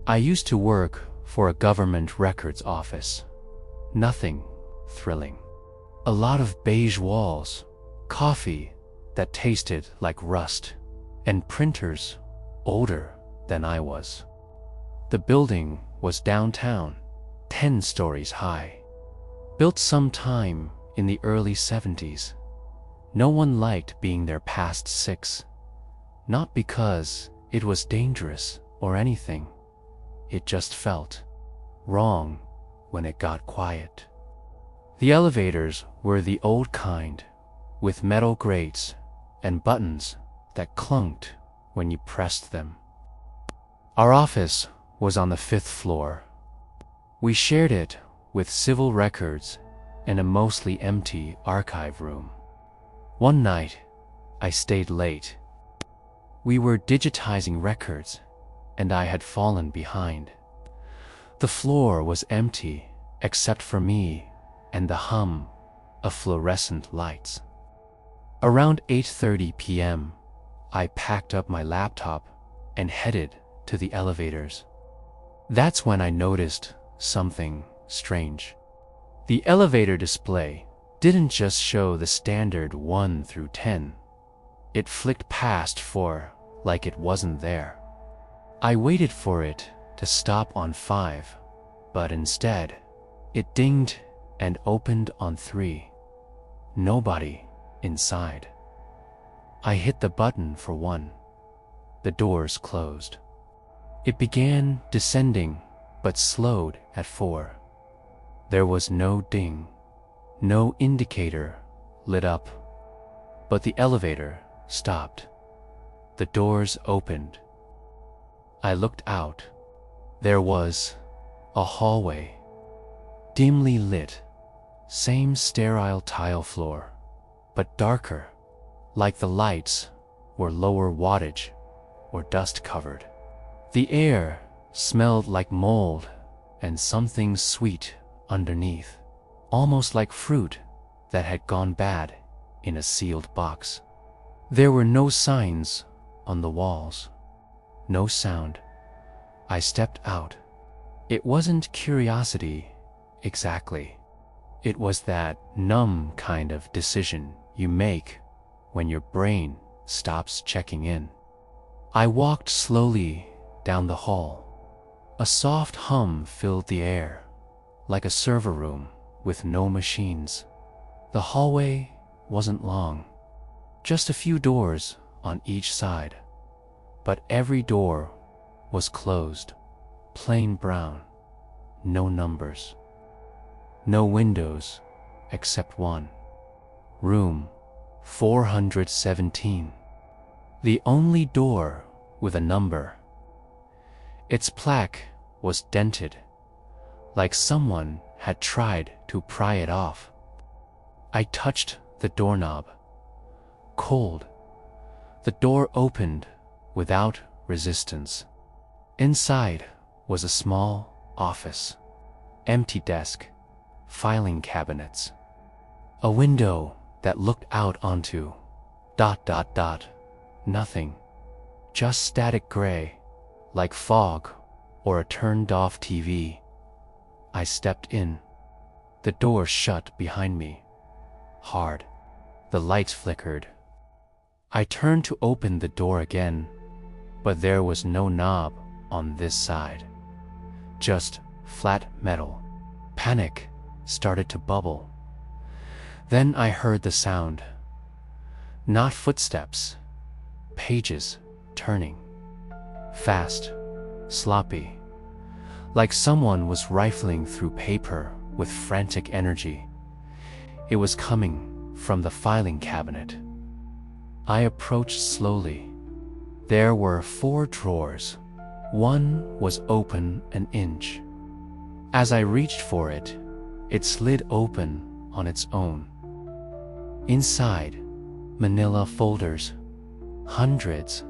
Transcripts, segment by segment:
I used to work for a government records office. Nothing thrilling. A lot of beige walls, coffee that tasted like rust, and printers older than I was. The building was downtown, 10 stories high. Built sometime in the early 70s. No one liked being there past 6. Not because it was dangerous or anything. It just felt wrong when it got quiet. The elevators were the old kind, with metal grates and buttons that clunked when you pressed them. Our office was on the 5th floor. We shared it with civil records and a mostly empty archive room. One night, I stayed late. We were digitizing records, and I had fallen behind. The floor was empty except for me and the hum of fluorescent lights. Around 8:30 p.m., I packed up my laptop and headed to the elevators. That's when I noticed something strange. The elevator display didn't just show the standard 1 through 10. It flicked past 4 like it wasn't there. I waited for it to stop on 5, but instead, it dinged and opened on 3. Nobody inside. I hit the button for 1. The doors closed. It began descending, but slowed at 4. There was no ding, no indicator lit up, but the elevator stopped. The doors opened. I looked out. There was a hallway, dimly lit, same sterile tile floor, but darker, like the lights were lower wattage or dust covered. The air smelled like mold and something sweet underneath, almost like fruit that had gone bad in a sealed box. There were no signs on the walls, no sound. I stepped out. It wasn't curiosity exactly. It was that numb kind of decision you make when your brain stops checking in. I walked slowly down the hall. A soft hum filled the air, like a server room with no machines. The hallway wasn't long, just a few doors on each side, but every door was closed, plain brown, no numbers, no windows except one. Room 417, the only door with a number. Its plaque was dented, like someone had tried to pry it off. I touched the doorknob. Cold. The door opened without resistance. Inside was a small office. Empty desk, filing cabinets. A window that looked out onto ... Nothing. Just static gray, like fog or a turned-off TV. I stepped in. The door shut behind me. Hard. The lights flickered. I turned to open the door again, but there was no knob on this side. Just flat metal. Panic started to bubble. Then I heard the sound. Not footsteps. Pages turning. Fast. Sloppy. Like someone was rifling through paper with frantic energy. It was coming from the filing cabinet. I approached slowly. There were 4 drawers. One was open an inch. As I reached for it, it slid open on its own. Inside, manila folders, hundreds,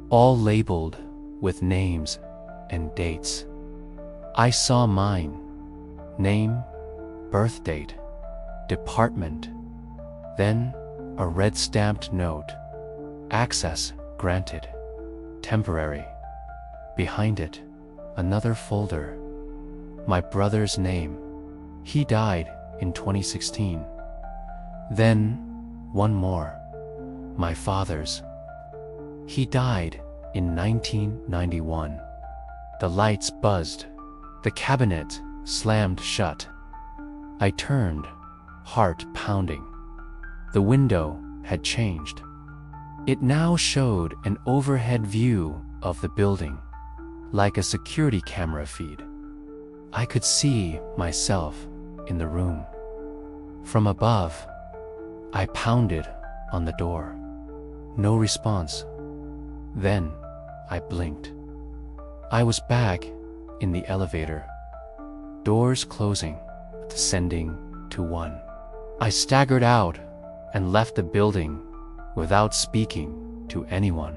all labeled with names and dates. I saw mine. Name, birth date, department, then a red stamped note. Access granted. Temporary. Behind it, another folder. My brother's name. He died in 2016. Then, one more. My father's. He died in 1991. The lights buzzed. The cabinet slammed shut. I turned, heart pounding. The window had changed. It now showed an overhead view of the building, like a security camera feed. I could see myself in the room. From above, I pounded on the door. No response. Then I blinked. I was back in the elevator. Doors closing, descending to one. I staggered out and left the building without speaking to anyone.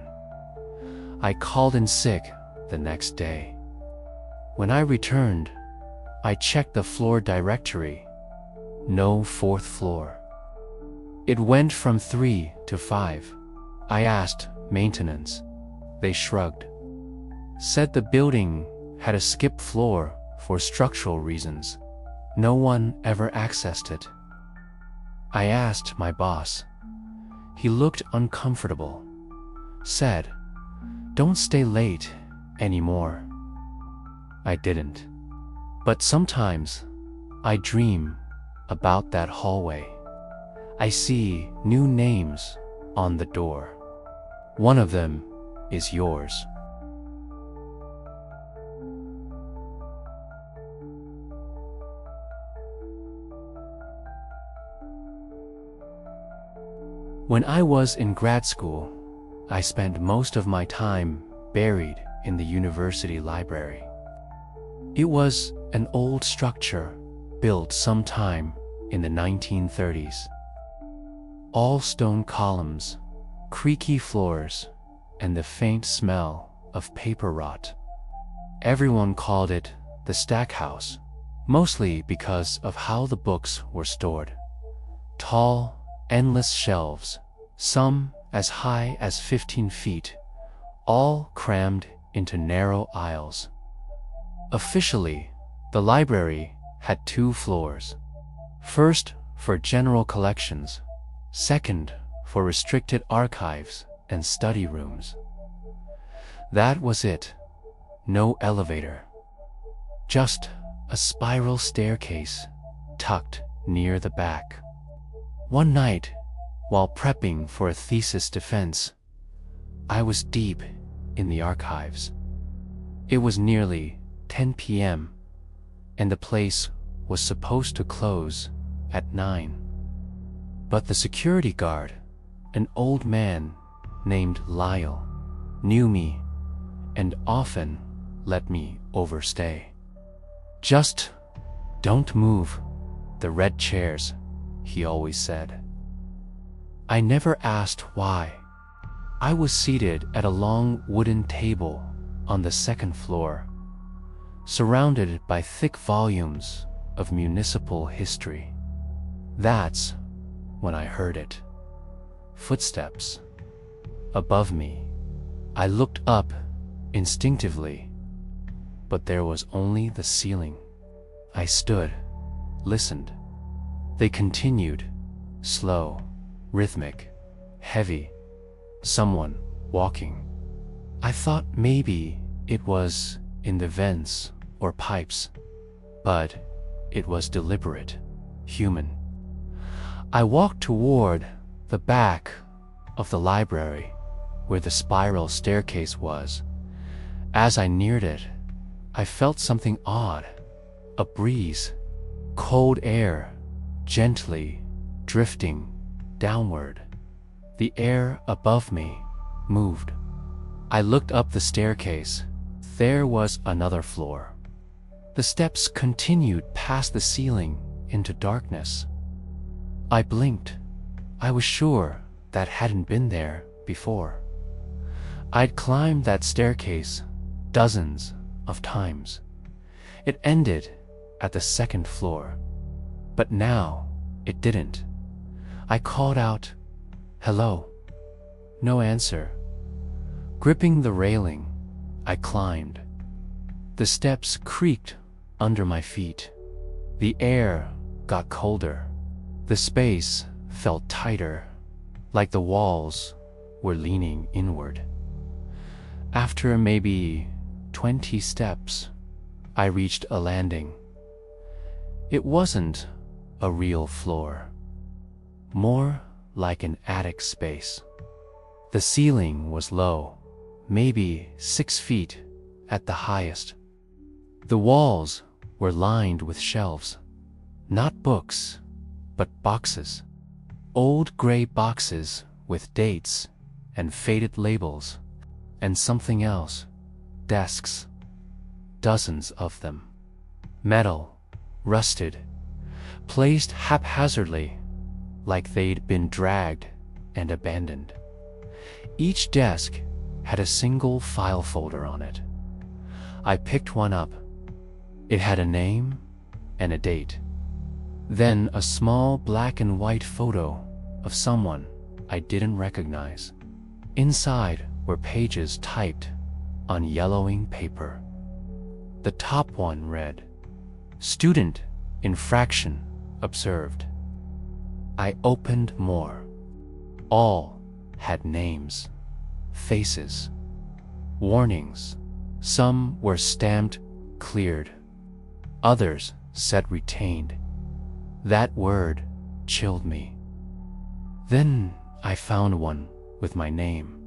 I called in sick the next day. When I returned, I checked the floor directory. No fourth floor. It went from 3 to 5. I asked maintenance. They shrugged. Said the building had a skip floor for structural reasons. No one ever accessed it. I asked my boss. He looked uncomfortable. Said, "Don't stay late anymore." I didn't. But sometimes I dream about that hallway. I see new names on the door. One of them is yours. When I was in grad school, I spent most of my time buried in the university library. It was an old structure built sometime in the 1930s. All stone columns, creaky floors, and the faint smell of paper rot. Everyone called it the stack house, mostly because of how the books were stored. Tall, endless shelves, some as high as 15 feet, all crammed into narrow aisles. Officially, the library had 2 floors. First for general collections, second for restricted archives and study rooms. That was it. No elevator. Just a spiral staircase tucked near the back. One night, while prepping for a thesis defense, I was deep in the archives. It was nearly 10 p.m., and the place was supposed to close at 9. But the security guard, an old man named Lyle, knew me and often let me overstay. "Just don't move the red chairs," he always said. I never asked why. I was seated at a long wooden table on the 2nd floor, surrounded by thick volumes of municipal history. That's when I heard it. Footsteps. Above me. I looked up instinctively, but there was only the ceiling. I stood, listened. They continued, slow, rhythmic, heavy. Someone walking. I thought maybe it was in the vents or pipes, but it was deliberate, human. I walked toward the back of the library where the spiral staircase was. As I neared it, I felt something odd. A breeze, cold air, gently drifting downward. The air above me moved. I looked up the staircase. There was another floor. The steps continued past the ceiling into darkness. I blinked. I was sure that hadn't been there before. I'd climbed that staircase dozens of times. It ended at the 2nd floor, but now it didn't. I called out, "Hello." No answer. Gripping the railing, I climbed. The steps creaked under my feet. The air got colder. The space felt tighter, like the walls were leaning inward. After maybe 20 steps, I reached a landing. It wasn't a real floor, more like an attic space. The ceiling was low, maybe 6 feet at the highest. The walls were lined with shelves, not books, but boxes. Old gray boxes with dates and faded labels, and something else, desks, dozens of them. Metal, rusted, placed haphazardly, like they'd been dragged and abandoned. Each desk had a single file folder on it. I picked one up. It had a name and a date. Then a small black and white photo of someone I didn't recognize. Inside were pages typed on yellowing paper. The top one read, "Student infraction observed." I opened more. All had names, faces, warnings. Some were stamped cleared. Others said retained. That word chilled me. Then I found one with my name.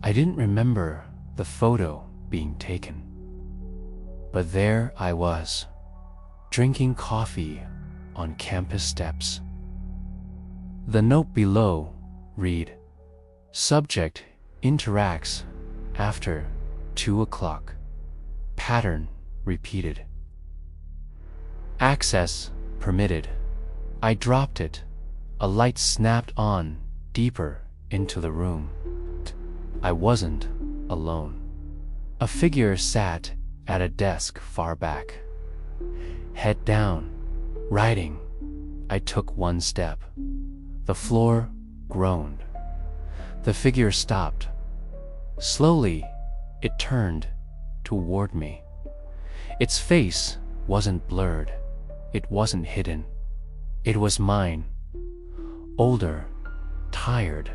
I didn't remember the photo being taken. But there I was, drinking coffee on campus steps. The note below read, "Subject interacts after 2 o'clock. Pattern repeated. Access permitted." I dropped it. A light snapped on deeper into the room. I wasn't alone. A figure sat at a desk far back, head down, writing. I took one step. The floor groaned. The figure stopped. Slowly, it turned toward me. Its face wasn't blurred. It wasn't hidden. It was mine. Older, tired,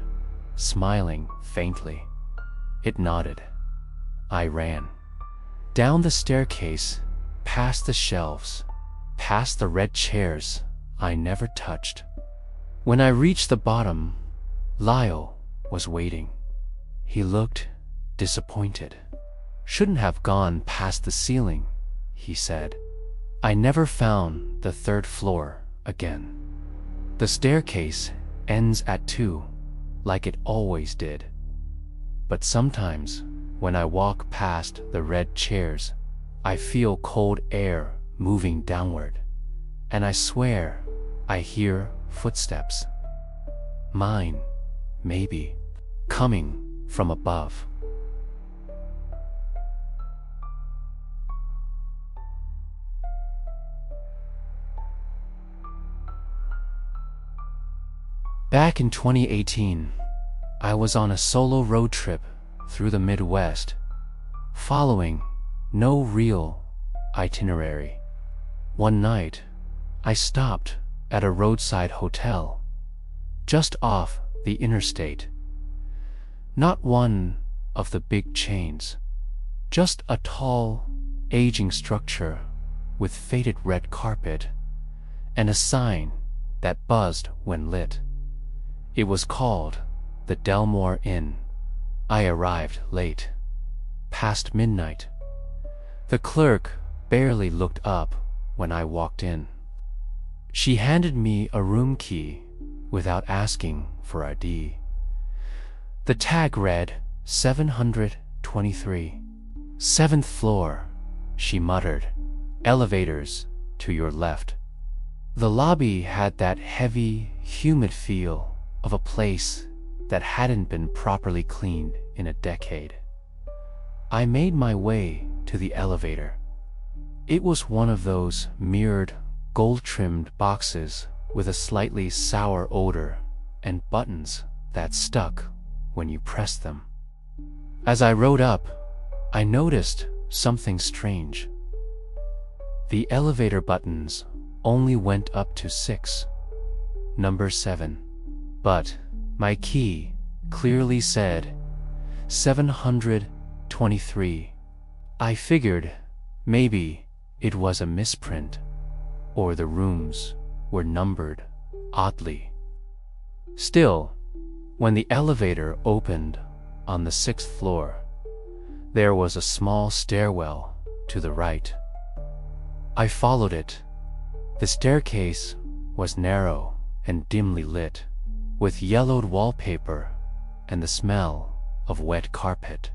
smiling faintly. It nodded. I ran. Down the staircase, past the shelves, past the red chairs I never touched. When I reached the bottom, Lyle was waiting. He looked disappointed. "Shouldn't have gone past the ceiling," he said. I never found the 3rd floor again. The staircase ends at 2, like it always did. But sometimes, when I walk past the red chairs, I feel cold air moving downward, and I swear I hear footsteps. Mine, maybe, coming from above. Back in 2018, I was on a solo road trip through the Midwest, following no real itinerary. One night, I stopped at a roadside hotel, just off the interstate. Not one of the big chains, just a tall, aging structure with faded red carpet and a sign that buzzed when lit. It was called the Delmore Inn. I arrived late, past midnight. The clerk barely looked up when I walked in. She handed me a room key without asking for ID. The tag read 723. 7th floor, she muttered. Elevators to your left. The lobby had that heavy, humid feel of a place that hadn't been properly cleaned in a decade. I made my way to the elevator. It was one of those mirrored, gold-trimmed boxes with a slightly sour odor and buttons that stuck when you pressed them. As I rode up, I noticed something strange. The elevator buttons only went up to 6. Number 7. But my key clearly said 723. I figured maybe it was a misprint, or the rooms were numbered oddly. Still, when the elevator opened on the 6th floor, there was a small stairwell to the right. I followed it. The staircase was narrow and dimly lit, with yellowed wallpaper and the smell of wet carpet.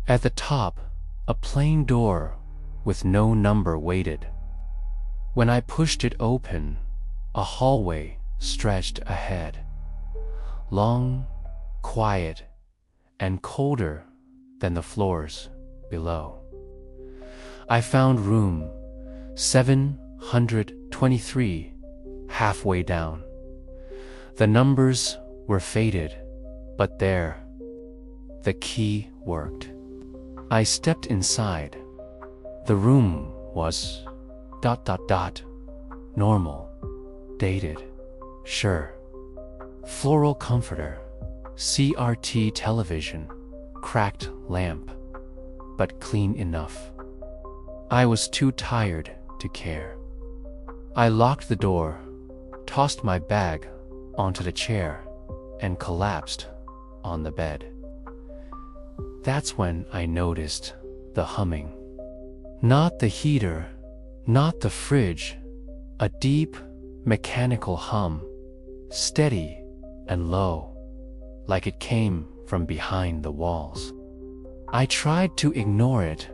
At the top, a plain door with no number waited. When I pushed it open, a hallway stretched ahead, long, quiet, and colder than the floors below. I found room 723 halfway down. The numbers were faded, but there, the key worked. I stepped inside. The room was ... normal, dated, sure. Floral comforter, CRT television, cracked lamp, but clean enough. I was too tired to care. I locked the door, tossed my bag onto the chair, and collapsed on the bed. That's when I noticed the humming. Not the heater, not the fridge, a deep, mechanical hum, steady and low, like it came from behind the walls. I tried to ignore it,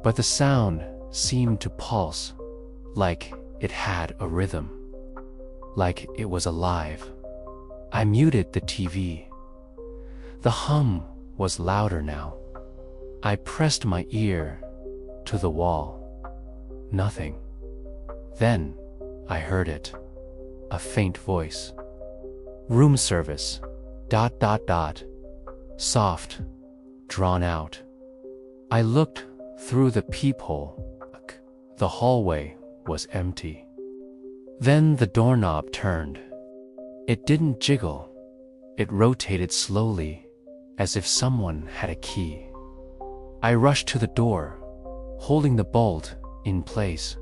but the sound seemed to pulse, like it had a rhythm, like it was alive. I muted the TV. The hum was louder now. I pressed my ear to the wall. Nothing. Then I heard it. A faint voice. Room service. ... Soft. Drawn out. I looked through the peephole. The hallway was empty. Then the doorknob turned. It didn't jiggle. It rotated slowly, as if someone had a key. I rushed to the door, holding the bolt in place.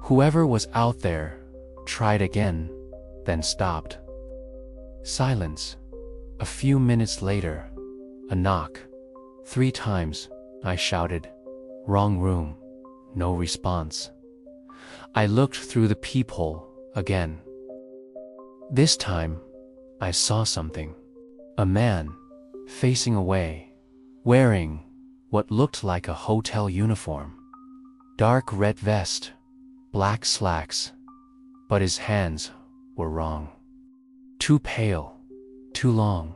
Whoever was out there tried again, then stopped. Silence. A few minutes later, a knock. 3 times, I shouted, "Wrong room." No response. I looked through the peephole again. This time, I saw something. A man, facing away, wearing what looked like a hotel uniform. Dark red vest, black slacks, but his hands were wrong. Too pale, too long,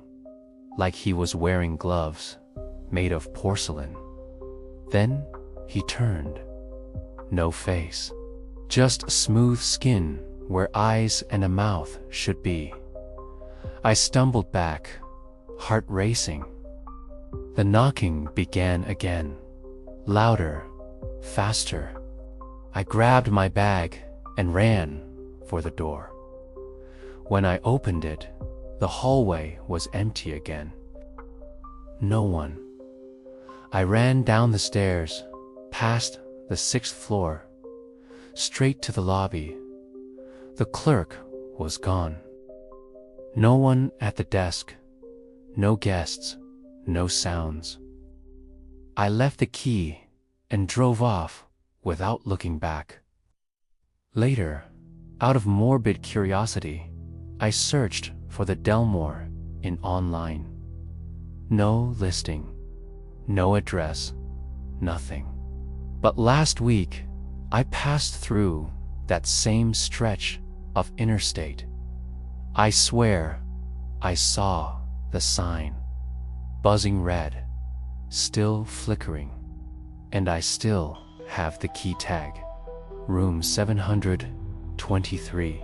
like he was wearing gloves made of porcelain. Then he turned. No face, just smooth skin where eyes and a mouth should be. I stumbled back, heart racing. The knocking began again, louder, faster. I grabbed my bag and ran for the door. When I opened it, the hallway was empty again. No one. I ran down the stairs, past the 6th floor, straight to the lobby. The clerk was gone. No one at the desk, no guests, no sounds. I left the key and drove off without looking back. Later, out of morbid curiosity, I searched for the Delmore in online. No listing, no address, nothing. But last week, I passed through that same stretch of interstate. I swear I saw the sign, buzzing red, still flickering, and I still have the key tag, room 723.